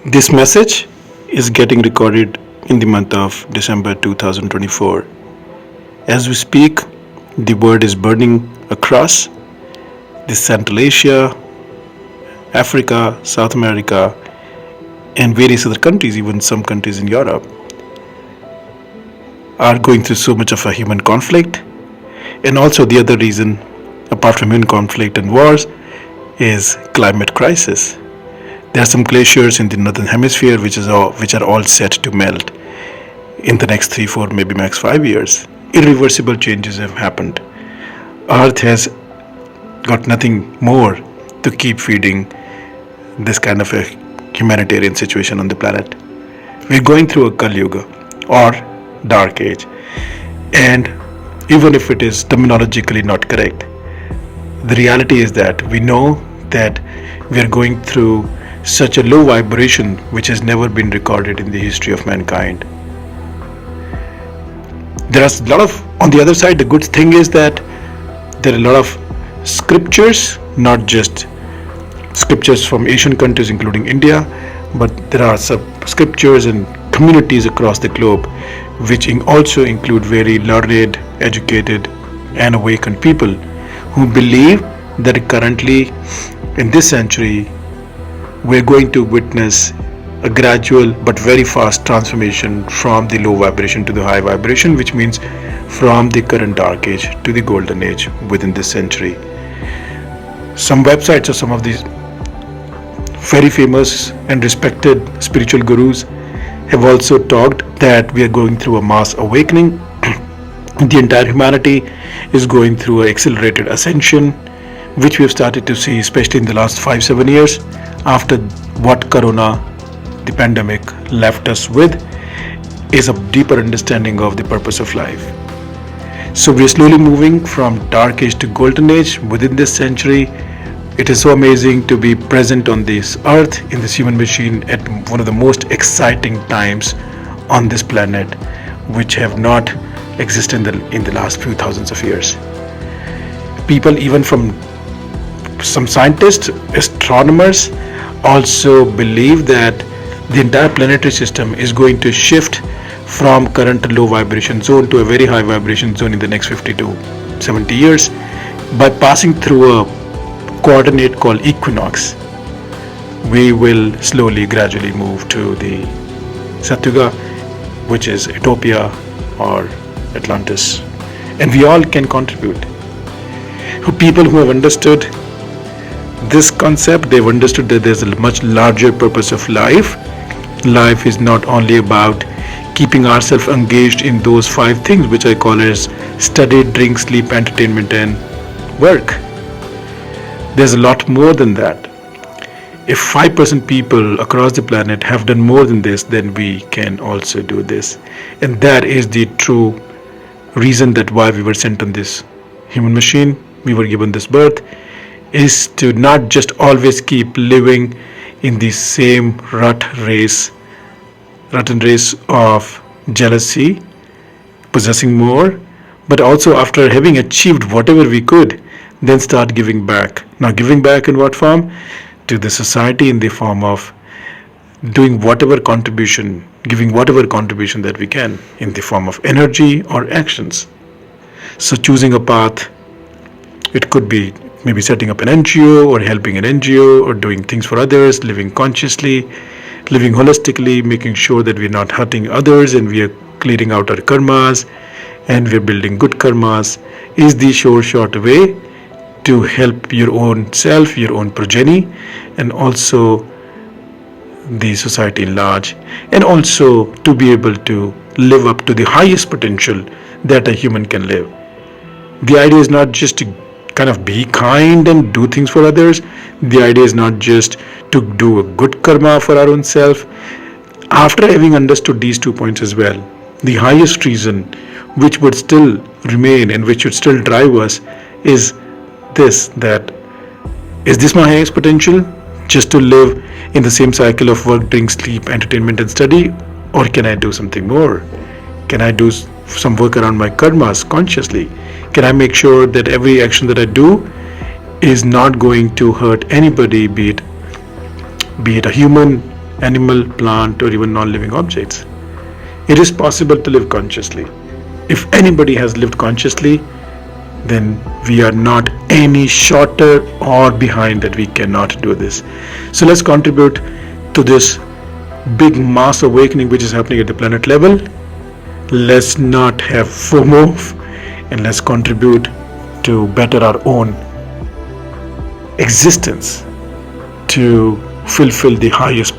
This message is getting recorded in the month of December 2024. As we speak, the word is burning across the Central Asia, Africa, South America, and various other countries, even some countries in Europe, are going through so much of a human conflict. And also, the other reason, apart from human conflict and wars, is climate crisis. There are some glaciers in the northern hemisphere which are all set to melt in the next 3, 4, maybe max 5 years. Irreversible changes have happened. Earth has got nothing more to keep feeding this kind of a humanitarian situation on the planet. We're going through a Kali Yuga or Dark Age, and even if it is terminologically not correct, the reality is that we know that we are going through such a low vibration which has never been recorded in the history of mankind. There are a lot of, on the other side, the good thing is that there are a lot of scriptures, not just scriptures from Asian countries including India, but there are some scriptures and communities across the globe which also include very learned, educated and awakened people who believe that currently in this century we're going to witness a gradual but very fast transformation from the low vibration to the high vibration, which means from the current dark age to the golden age within this century. Some websites of some of these very famous and respected spiritual gurus have also talked that we are going through a mass awakening. The entire humanity is going through an accelerated ascension, which we have started to see, especially in the last 5-7 years, after what Corona, the pandemic, left us with, is a deeper understanding of the purpose of life. So we are slowly moving from dark age to golden age within this century. It is so amazing to be present on this earth in this human machine at one of the most exciting times on this planet, which have not existed in the last few thousands of years. People, even from some scientists, astronomers, also believe that the entire planetary system is going to shift from current low vibration zone to a very high vibration zone in the next 50 to 70 years by passing through a coordinate called equinox. We will slowly, gradually move to the Satyuga, which is Utopia or Atlantis, and we all can contribute. People who have understood this concept, they've understood that there's a much larger purpose of life. Life is not only about keeping ourselves engaged in those 5 things which I call as study, drink, sleep, entertainment and work. There's a lot more than that. If 5% people across the planet have done more than this, then we can also do this. And that is the true reason that why we were sent on this human machine, we were given this birth, is to not just always keep living in the same rotten race of jealousy, possessing more, but also after having achieved whatever we could, then start giving back. Now, giving back in what form? To the society in the form of doing whatever contribution, giving whatever contribution that we can in the form of energy or actions. So choosing a path, it could be maybe setting up an NGO or helping an NGO or doing things for others, living consciously, living holistically, making sure that we're not hurting others and we are clearing out our karmas and we're building good karmas, is the short way to help your own self, your own progeny, and also the society in large, and also to be able to live up to the highest potential that a human can live. The idea is not just to kind of be kind and do things for others. The idea is not just to do a good karma for our own self. After having understood these 2 points as well, the highest reason which would still remain and which should still drive us is this, that is this my highest potential, just to live in the same cycle of work, drink, sleep, entertainment and study, or can I do something more? Can I do some work around my karmas consciously? Can I make sure that every action that I do is not going to hurt anybody, be it a human animal, plant, or even non-living objects. It is possible to live consciously. If anybody has lived consciously, then we are not any shorter or behind that we cannot do this. So let's contribute to this big mass awakening which is happening at the planet level. Let's not have FOMO, and let's contribute to better our own existence, to fulfill the highest